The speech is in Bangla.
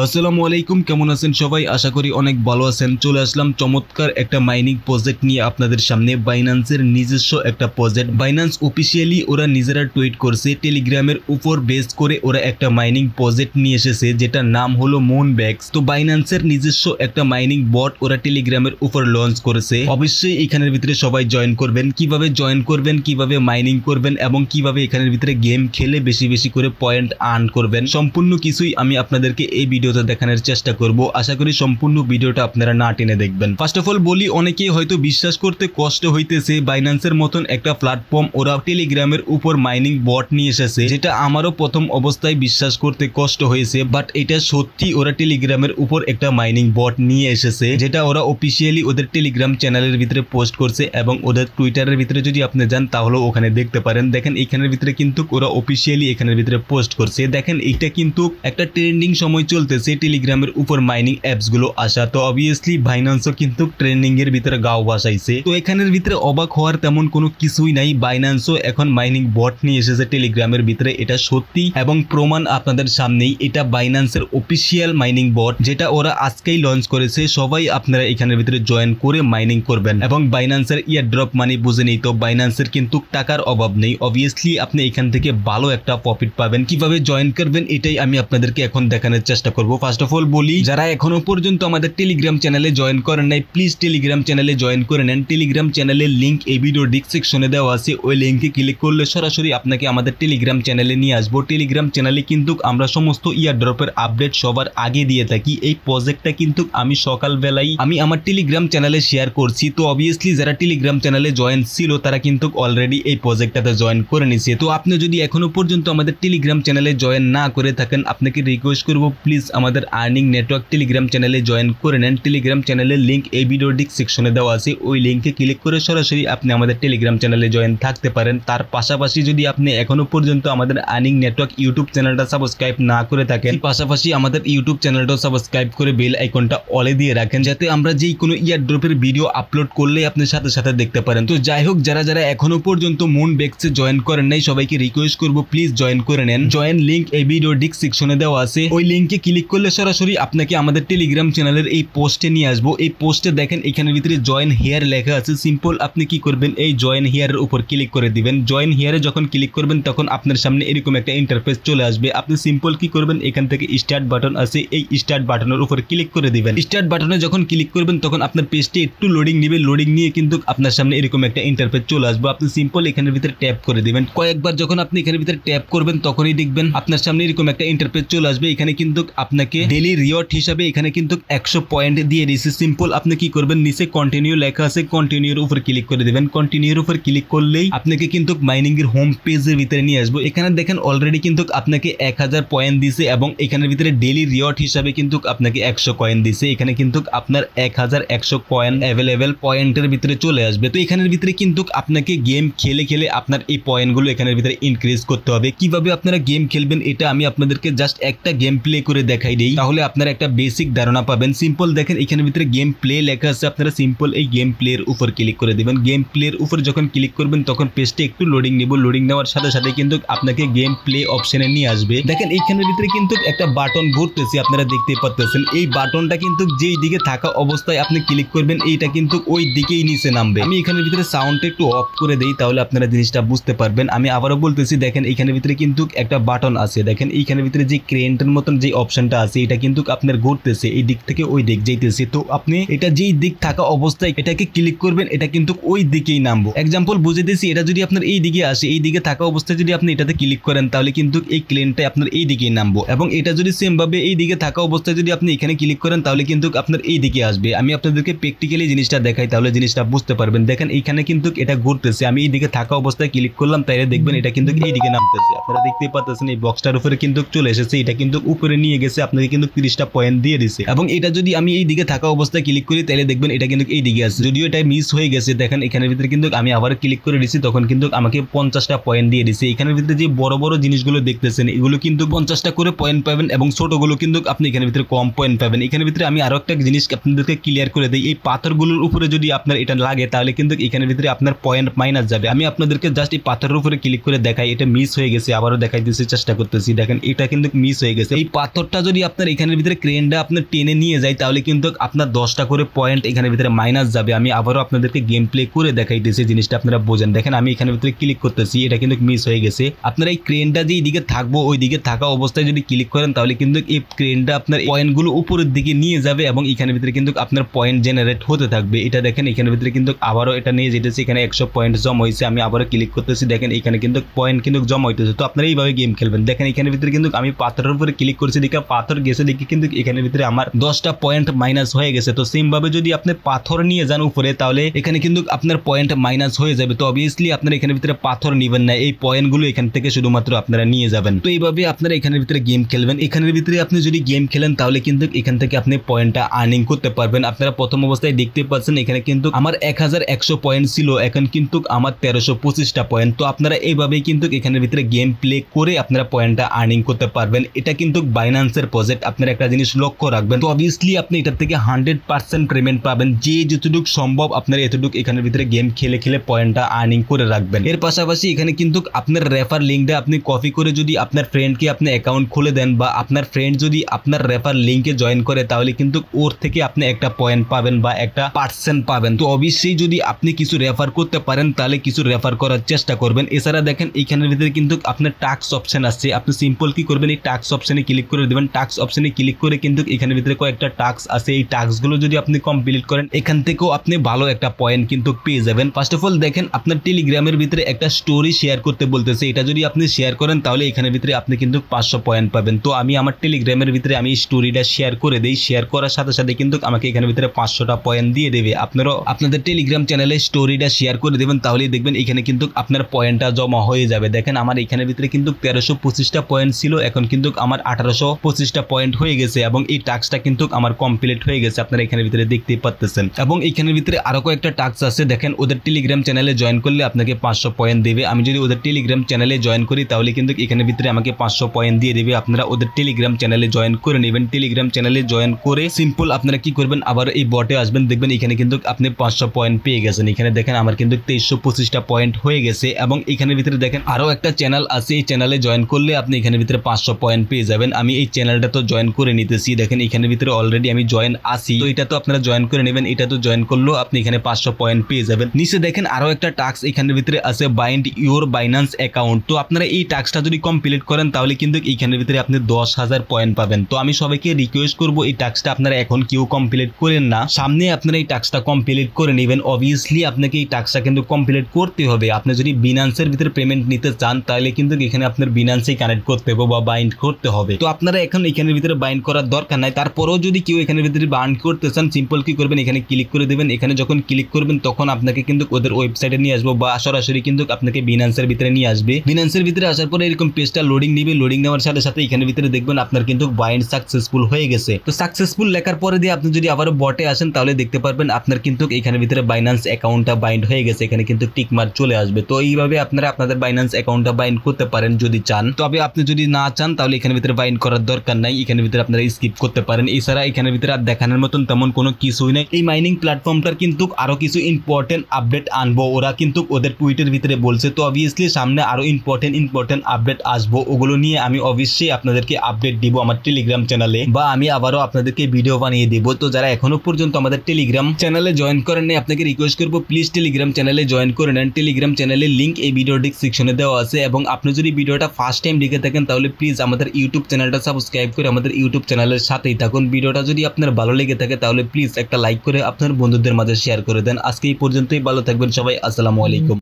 আসসালামু আলাইকুম, কেমন আছেন সবাই? আশা করি অনেক ভালো আছেন। চলে আসলাম চমৎকার একটা মাইনিং প্রজেক্ট নিয়ে আপনাদের সামনে। বাইন্যান্সের নিজস্ব একটা প্রজেক্ট। বাইন্যান্স অফিসিয়ালি ওরা নিজেরা টুইট করছে, টেলিগ্রামের উপর বেস করে ওরা একটা মাইনিং প্রজেক্ট নিয়ে এসেছে যেটার নাম হলো মুনব্যাক্স। তো বাইন্যান্সের নিজস্ব একটা মাইনিং বট ওরা টেলিগ্রামের উপর লঞ্চ করেছে। অবশ্যই এখানের ভিতরে সবাই জয়েন করবেন। কিভাবে জয়েন করবেন, কিভাবে মাইনিং করবেন এবং কিভাবে এখানের ভিতরে গেম খেলে বেশি বেশি করে পয়েন্ট আর্ন করবেন, সম্পূর্ণ কিছুই আমি আপনাদেরকে এই ভিডিওতে দেখানোর চেষ্টা করব। আশা করি সম্পূর্ণ ভিডিওটা আপনারা না টেনে দেখবেন। ফার্স্ট অফ অল বলি, অনেকেই হয়তো বিশ্বাস করতে কষ্ট হইতেছে বাইন্যান্সের মতন একটা প্ল্যাটফর্ম ওরা টেলিগ্রামের উপর মাইনিং বট নিয়ে এসেছে, যেটা আমারও প্রথম অবস্থায় বিশ্বাস করতে কষ্ট হয়েছে। বাট এটা সত্যি, ওরা টেলিগ্রামের উপর একটা মাইনিং বট নিয়ে এসেছে, যেটা ওরা অফিসিয়ালি ওদের টেলিগ্রাম চ্যানেলের ভিতরে পোস্ট করছে এবং ওদের টুইটারের ভিতরে যদি আপনি যান তাহলে ওখানে দেখতে পারেন। দেখেন এখানের ভিতরে কিন্তু ওরা অফিসিয়ালি এখানের ভিতরে পোস্ট করছে। দেখেন এটা কিন্তু একটা ট্রেন্ডিং সময় চলতেছে টেলিগ্রামের উপর মাইনিং অ্যাপস গুলো আসা। তো অবভিয়াসলি বাইন্যান্সও কিন্তু ট্রেন্ডিং এর ভিতরে গাও বাসাইছে। তো এখানের ভিতরে অবাক হওয়ার তেমন কোনো কিছুই নাই। বাইন্যান্সও এখন মাইনিং বট নিয়ে এসেছে টেলিগ্রামের ভিতরে, এটা সত্যি এবং প্রমাণ আপনাদের সামনেই। এটা বাইন্যান্সের অফিসিয়াল মাইনিং বট, যেটা ওরা আজকেই লঞ্চ করেছে। সবাই আপনারা এখানের ভিতরে জয়েন করে মাইনিং করবেন এবং বাইন্যান্সের ইয়ারড্রপ মানি বুঝে নেই, তো বাইন্যান্সের কিন্তু টাকার অভাব নেই। অবভিয়াসলি আপনি এখান থেকে ভালো একটা প্রফিট পাবেন। কিভাবে জয়েন করবেন এটাই আমি আপনাদেরকে এখন দেখানোর চেষ্টা করব। ফার্স্ট অফ অল বলি, যারা এখনো পর্যন্ত আমাদের টেলিগ্রাম চ্যানেলে জয়েন করেন নাই, প্লিজ টেলিগ্রাম চ্যানেলে জয়েন করে নেন। টেলিগ্রাম চ্যানেলের লিংক এই ভিডিও ডিসক্রিপশনে দেওয়া আছে। ওই লিংকে ক্লিক করলে সরাসরি আপনাকে আমাদের টেলিগ্রাম চ্যানেলে নিয়ে আসবো। টেলিগ্রাম চ্যানেলে কিন্তু আমরা সমস্ত ইয়ারড্রপের আপডেট সবার আগে দিয়ে থাকি। এই প্রজেক্টটা কিন্তু আমি সকালবেলাই আমি আমার টেলিগ্রাম চ্যানেলে শেয়ার করছি। তো অবভিয়াসলি যারা টেলিগ্রাম চ্যানেলে জয়েন ছিল তারা কিন্তু অলরেডি এই প্রজেক্টটাতে জয়েন করে নিছে। তো আপনি যদি এখনো পর্যন্ত আমাদের টেলিগ্রাম চ্যানেলে জয়েন না করে থাকেন, আপনাকে রিকোয়েস্ট করব প্লিজ আমাদের আর্নিং নেটওয়ার্ক টেলিগ্রাম চ্যানেলে জয়েন করে নেন। টেলিগ্রাম চ্যানেলের লিংক এই ভিডিও ডিসক্রিপশনে দেওয়া আছে। ওই লিংকে ক্লিক করে সরাসরি আপনি আমাদের টেলিগ্রাম চ্যানেলে জয়েন থাকতে পারেন। তার পাশাপাশি যদি আপনি এখনো পর্যন্ত আমাদের আর্নিং নেটওয়ার্ক ইউটিউব চ্যানেলটা সাবস্ক্রাইব না করে থাকেন, পাশাপাশি আমাদের ইউটিউব চ্যানেলটাও সাবস্ক্রাইব করে বেল আইকনটা অলে দিয়ে রাখেন, যাতে আমরা যেই কোনো ইয়ারড্রপের ভিডিও আপলোড করলে আপনি সাথে সাথে দেখতে পারেন। তো যাই হোক, যারা যারা এখনো পর্যন্ত মুনব্যাক্সে জয়েন করেন নাই সবাইকে রিকোয়েস্ট করব প্লিজ জয়েন করে নেন। জয়েন লিংক এই ভিডিও ডিসক্রিপশনে দেওয়া আছে। ওই লিংকে ক্লিক করলে সরাসরি আপনাকে আমাদের টেলিগ্রাম চ্যানেলের এই পোস্টে নিয়ে আসবো। এই পোস্টে দেখেন এখানের ভিতরে জয়েন হিয়ার লেখা আছে। সিম্পল আপনি কি করবেন, এই জয়েন হিয়ারের উপর ক্লিক করে দিবেন। জয়েন হিয়ারে যখন ক্লিক করবেন তখন আপনার সামনে এরকম একটা ইন্টারফেস চলে আসবে। আপনি সিম্পল কি করবেন, এখান থেকে স্টার্ট বাটন আছে, এই স্টার্ট বাটনের উপর ক্লিক করে দিবেন। স্টার্ট বাটনে যখন ক্লিক করবেন তখন আপনার পেজটি একটু লোডিং নেবে। লোডিং নিয়ে কিন্তু আপনার সামনে এরকম একটা ইন্টারফেস চলে আসবে। আপনি সিম্পল এখানের ভিতরে ট্যাপ করে দিবেন। কয়েকবার যখন আপনি এখানের ভিতরে ট্যাপ করবেন তখনই দেখবেন আপনার সামনে এরকম একটা ইন্টারফেস চলে আসবে। এখানে কিন্তু আপনাকে ডেইলি রিওয়ার্ড হিসাবে এখানে কিন্তু 100 পয়েন্ট দিয়ে দিয়েছে। সিম্পল আপনি কি করবেন, নিচে কন্টিনিউ লেখা আছে, কন্টিনিউর উপর ক্লিক করে দিবেন। কন্টিনিউর উপর ক্লিক করলেই আপনাকে কিন্তু মাইনিং এর হোম পেজের ভিতরে নিয়ে আসবো। এখানে দেখেন অলরেডি কিন্তু আপনাকে 1000 পয়েন্ট দিছে এবং এখানের ভিতরে ডেইলি রিওয়ার্ড হিসাবে কিন্তু আপনাকে 100 কয়েন দিছে। এখানে কিন্তু আপনার 1100 কয়েন অ্যাভেলেবেল পয়েন্টের ভিতরে চলে আসবে। তো এখানের ভিতরে কিন্তু আপনাকে গেম খেলে খেলে আপনার এই পয়েন্টগুলো এখানের ভিতরে ইনক্রিজ করতে হবে। কিভাবে আপনারা গেম খেলবেন এটা আমি আপনাদেরকে জাস্ট একটা গেম প্লে করে দেখাই দিই, তাহলে আপনারা একটা বেসিক ধারণা পাবেন। সিম্পল দেখেন এখানের ভিতরে গেম প্লে লেখা আছে। আপনারা সিম্পল এই গেম প্লের উপর ক্লিক করে দিবেন। গেম প্লের উপর যখন ক্লিক করবেন তখন পেজটা একটু লোডিং নিব। লোডিং নেওয়ার সাথে সাথে কিন্তু আপনাকে গেম প্লে অপশনে নিয়ে আসবে। দেখেন এইখানের ভিতরে কিন্তু একটা বাটন ঘুরতেছে, আপনারা দেখতে পাচ্ছেন। এই বাটনটা কিন্তু যেই দিকে থাকা অবস্থায় আপনি ক্লিক করবেন এইটা কিন্তু ওই দিকেই নিচে নামবে। আমি এখানের ভিতরে সাউন্ডটা একটু অফ করে দেই, তাহলে আপনারা জিনিসটা বুঝতে পারবেন। আমি আবারও বলতেছি, দেখেন এখানের ভিতরে কিন্তু একটা বাটন আছে। দেখেন এইখানের ভিতরে যে ক্রেনটার মতন যে অপশনটা আছে এটা কিন্তু আপনার ঘুরতেছে, এই দিক থেকে ওই দিক যাইতেছে। তো আপনি এটা যেই দিক থাকা অবস্থায় এটাকে ক্লিক করবেন, এটা কিন্তু ওই দিকেই নামবো। এক্সাম্পল বুঝে দিয়েছি, এটা যদি আপনার এই দিকে আসে, এই দিকে থাকা অবস্থায় যদি আপনি এটাতে ক্লিক করেন তাহলে কিন্তু এই ক্রেনটা আপনার এই দিকেই নামবো। এবং এটা যদি সেম ভাবে এই দিকে থাকা অবস্থায় যদি আপনি এখানে ক্লিক করেন তাহলে কিন্তু আপনার এই দিকে আসবে। আমি আপনাদেরকে প্র্যাকটিক্যালি জিনিসটা দেখাই, তাহলে জিনিসটা বুঝতে পারবেন। দেখেন এইখানে কিন্তু এটা ঘুরতেছে, আমি এই দিকে থাকা অবস্থায় ক্লিক করলাম, তাইলে দেখবেন এটা কিন্তু এই দিকে নামতেছে। আপনারা দেখতেই পাচ্ছেন এই বক্সটার উপরে কিন্তু চলে এসেছে, এটা কিন্তু উপরে নিয়ে গেছে, আপনাকে কিন্তু 30টা পয়েন্ট দিয়ে দিছে। এবং এটা যদি আমি এই দিকে থাকা অবস্থায় ক্লিক করি তাহলে দেখবেন এটা কিন্তু এই দিকে আছে। যদিও এটা মিস হয়ে গেছে, দেখেন এখানের ভিতরে কিন্তু আমি আবার ক্লিক করে দিছি, তখন কিন্তু আমাকে 50টা পয়েন্ট দিয়ে দিছে। এখানের ভিতরে যে বড় বড় জিনিসগুলো দেখতেছেন এগুলো কিন্তু 50টা করে পয়েন্ট পাবেন এবং ছোটগুলো কিন্তু আপনি এখানের ভিতরে কম পয়েন্ট পাবেন। এখানের ভিতরে আমি আরো একটা জিনিস আপনাদেরকে ক্লিয়ার করে দিই, এই পাথরগুলোর উপরে যদি আপনার এটা লাগে তাহলে কিন্তু এখানের ভিতরে আপনার পয়েন্ট মাইনাস যাবে। আমি আপনাদেরকে জাস্ট এই পাথরের উপরে ক্লিক করে দেখাই, এটা মিস হয়ে গেছে, আবারও দেখাই দিতে চেষ্টা করতেছি। দেখেন এটা কিন্তু মিস হয়ে গেছে। এই পাথরটা যদি আপনার এখানের ভিতরে ক্রেনটা আপনার টেনে নিয়ে যায় তাহলে কিন্তু আপনার 10টা করে পয়েন্ট এখানের ভিতরে মাইনাস যাবে। আমি আবারও আপনাদেরকে গেম প্লে করে দেখাইতেছি, জিনিসটা আপনারা বোঝেন। দেখেন আমি এখানের ভিতরে ক্লিক করতেছি, এটা কিন্তু মিস হয়ে গেছে। আপনারা এই ক্রেনটা যে দিকে থাকবো ওই দিকে থাকা অবস্থায় যদি ক্লিক করেন তাহলে কিন্তু এই ক্রেনটা আপনার পয়েন্টগুলো উপরের দিকে নিয়ে যাবে এবং এখানের ভিতরে কিন্তু আপনার পয়েন্ট জেনারেট হতে থাকবে। এটা দেখেন এখানের ভিতরে কিন্তু আবারও এটা নিয়ে যেতেছে, এখানে 100 পয়েন্ট জমা হয়েছে। আমি আবারও ক্লিক করতেছি, দেখেন এখানে কিন্তু পয়েন্ট কিন্তু জমা হইতেছে। তো আপনারা এইভাবে গেম খেলবেন। দেখেন এখানের ভিতরে কিন্তু আমি পাথরের উপরে ক্লিক করছি, দেখে পাথর গেছে, দেখে কিন্তু এখানের ভিতরে আমার 10টা পয়েন্ট মাইনাস হয়ে গেছে। তো সেম ভাবে যদি আপনি পাথর নিয়ে যান উপরে তাহলে এখানে কিন্তু আপনার পয়েন্ট মাইনাস হয়ে যাবে। তো অবভিয়াসলি আপনারা এখানের ভিতরে পাথর নেবেন না, এই পয়েন্টগুলো এখান থেকে শুধুমাত্র আপনারা নিয়ে যাবেন। তো এইভাবে আপনারা এখানের ভিতরে গেম খেলবেন। এখানের ভিতরে আপনি যদি গেম খেলেন তাহলে কিন্তু এখান থেকে আপনি পয়েন্টটা আর্নিং করতে পারবেন। আপনারা প্রথম অবস্থায় দেখতে পাচ্ছেন এখানে কিন্তু আমার 1100 পয়েন্ট ছিল, এখন কিন্তু আমার 1325টা পয়েন্ট। তো আপনারা এইভাবেই কিন্তু এখানের ভিতরে গেম প্লে করে আপনারা পয়েন্টটা আর্নিং করতে পারবেন। এটা কিন্তু বাইন্যান্সের প্রজেক্ট। আপনারা একটা জিনিস লক্ষ্য রাখবেন, তো অবভিয়াসলি আপনি এটার থেকে 100% পেমেন্ট পাবেন। যে যতটুকু সম্ভব আপনারা এতটুকু এখানের ভিতরে গেম খেলে খেলে পয়েন্টটা আর্নিং করে রাখবেন। এর পাশাপাশি এখানে কিন্তু আপনার রেফার লিঙ্কটা আপনি কপি করে যদি আপনার ফ্রেন্ডকে আপনি অ্যাকাউন্ট খুলে দেন বা আপনার ফ্রেন্ড যদি আপনার রেফার লিঙ্কে জয়েন করে তাহলে কিন্তু ওর থেকে আপনি একটা পয়েন্ট পাবেন বা একটা পার্সেন্ট পাবেন। তো অবশ্যই যদি আপনি কিছু রেফার করতে পারেন তাহলে কিছু রেফার করার চেষ্টা করবেন। এছাড়া দেখেন এখানের ভিতরে কিন্তু আপনার টাস্ক অপশন আছে, আপনি সিম্পল কি করবেন, এই টাস্ক অপশনে ক্লিক করে দেবেন। টাস্ক অপশনে ক্লিক করে কিন্তু এখানের ভিতরে কয়েকটা টাস্ক আছে, এই টাস্কগুলো যদি আপনি কমপ্লিট করেন এখান থেকেও আপনি ভালো একটা পয়েন্ট কিন্তু পেয়ে যাবেন। ফার্স্ট অফ অল দেখেন আপনার টেলিগ্রামের ভিতরে একটা স্টোরি শেয়ার করতে বলতেছে, এটা যদি আপনি শেয়ার করেন তাহলে এখানের ভিতরে আপনি কিন্তু 500 পয়েন্ট পাবেন। তো আমি আমার টেলিগ্রামের ভিতরে আমি স্টোরিটা শেয়ার করে দেই, শেয়ার করার সাথে সাথে কিন্তু আমাকে এখানের ভিতরে 500টা পয়েন্ট দিয়ে দেবে। আপনারাও আপনাদের টেলিগ্রাম চ্যানেলে স্টোরিটা শেয়ার করে দেবেন, তাহলেই দেখবেন এখানে কিন্তু আপনার পয়েন্টটা জমা হয়ে যাবে। দেখেন আমার এখানের ভিতরে কিন্তু 1325টা পয়েন্ট ছিল, এখন কিন্তু আমার 1825টা পয়েন্ট হয়ে গেছে এবং এই টাস্কটা কিন্তু আমার কমপ্লিট হয়ে গেছে। আপনারা এখানের ভিতরে দেখতেই পাচ্ছেন। এবং এখানের ভিতরে আরো কয়েকটা টাস্ক আছে, দেখেন ওদের টেলিগ্রাম চ্যানেলে জয়েন করলে আপনাকে 500 পয়েন্ট দেবে। আমি যদি ওদের টেলিগ্রাম চ্যানেলে জয়েন করি তাহলে কিন্তু এখানের ভিতরে আমাকে 500 পয়েন্ট দিয়ে দেবে। আপনারা ওদের টেলিগ্রাম চ্যানেলে জয়েন করে নেবেন। টেলিগ্রাম চ্যানেলে জয়েন করে সিম্পল আপনারা কি করবেন, আবার এই বটে আসবেন, দেখবেন এখানে কিন্তু আপনি 500 পয়েন্ট পেয়ে গেছেন। এখানে দেখেন আমার কিন্তু 2325টা পয়েন্ট হয়ে গেছে। এবং এখানের ভিতরে দেখেন আরো একটা চ্যানেল আছে, এই চ্যানেলে জয়েন করলে আপনি এখানের ভিতরে 500 পয়েন্ট পেয়ে যাবেন। আমি এই চ্যানেলটা তো জয়েন করে নিতেছি, দেখেন এখানের ভিতরে অলরেডি আমি জয়েন আছি। তো এটা তো আপনারা জয়েন করে নেবেন, এটা তো জয়েন করলেও আপনি এখানে 500 পয়েন্ট পেয়ে যাবেন। নিচে দেখেন আরো একটা টাস্ক এখানের ভিতরে আছে, বাইন্ড ইউর বাইন্যান্স অ্যাকাউন্ট। তো আপনারা এই টাস্কটা যদি কমপ্লিট করেন তাহলে কিন্তু এখানের ভিতরে আপনি 10,000 পয়েন্ট পাবেন। তো আমি সবাইকে রিকোয়েস্ট করব এই টাস্কটা আপনারা এখন কেউ কমপ্লিট করেন না, সামনে আপনারা এই টাস্কটা কমপ্লিট করে নেবেন। অবভিয়াসলি আপনাকে এই টাস্কটা কিন্তু কমপ্লিট করতে হবে। আপনি যদি বিনান্সের ভিতরে পেমেন্ট নিতে চান তাহলে কিন্তু এখানে আপনার বিনান্সেই কানেক্ট করতে হবে বা বাইন্ড করতে হবে। তো আপনারা এখন এখানের ভিতরে বাইন্ড করার দরকার নাই। তারপরেও যদি কেউ এখানের ভিতরে বাইন্ড করতে চান সিম্পল কি করবেন, এখানে ক্লিক করে দেবেন। এখানে যখন ক্লিক করবেন তখন আপনাকে কিন্তু ওদের ওয়েবসাইটে নিয়ে আসবো বা সরাসরি কিন্তু আপনাকে বিনান্সের ভিতরে নিয়ে আসবে। বিনান্সের ভিতরে আসার পরে এরকম পেজটা লোডিং নিবে, লোডিং নেওয়ার সাথে সাথে এখানের ভিতরে দেখবেন আপনার কিন্তু বাইন্ড সাকসেসফুল হয়ে গেছে। তো সাকসেসফুল লেখার পরে দিয়ে আপনি যদি আবারও বটে আসেন তাহলে দেখতে পারবেন আপনার কিন্তু এখানের ভিতরে বাইন্যান্স অ্যাকাউন্টটা বাইন্ড হয়ে গেছে, এখানে কিন্তু টিক মার্ক চলে আসবে। তো এইভাবে আপনারা আপনাদের বাইন্যান্স অ্যাকাউন্টটা বাইন্ড করতে পারেন যদি চান। তবে আপনি যদি না চান তাহলে এখানের ভিতরে বাইন্ড করার দরকার নাই, এখানের ভিতরে আপনারা স্কিপ করতে পারেন। এছাড়া এখানের ভিতরে আর দেখানোর মতন তেমন কোনো কিছুই নাই। এই মাইনিং প্ল্যাটফর্মটার কিন্তু আরো কিছু ইম্পর্টেন্ট আপডেট আনবো, ওরা কিন্তু ওদের টুইটের ভিতরে বলছে। তো অবভিয়াসলি সামনে আরো ইম্পর্টেন্ট আপডেট আসবো, ওগুলো নিয়ে আমি অবশ্যই আপনাদেরকে আপডেট দিব আমার টেলিগ্রাম চ্যানেলে বা আমি আবারও আপনাদেরকে ভিডিও বানিয়ে দেবো। তো যারা এখনো পর্যন্ত আমাদের টেলিগ্রাম চ্যানেলে জয়েন করেন নাই আপনাকে রিকোয়েস্ট করবো প্লিজ টেলিগ্রাম চ্যানেলে জয়েন করে নেন। টেলিগ্রাম চ্যানেলের লিঙ্ক এই ভিডিও ডিসক্রিপশনে দেওয়া আছে। এবং আপনি যদি ভিডিওটা ফার্স্ট টাইম দেখে থাকেন তাহলে প্লিজ আমাদের ইউটিউব চ্যানেলটা সাবস্ক্রাইব করে আমাদের ইউটিউব চ্যানেলের সাথেই থাকুন। ভিডিওটা যদি আপনার ভালো লেগে থাকে তাহলে প্লিজ একটা লাইক করে আপনার বন্ধুদের মাঝে শেয়ার করে দেন। আজকে এই পর্যন্তই, ভালো থাকবেন সবাই, আসসালামু আলাইকুম।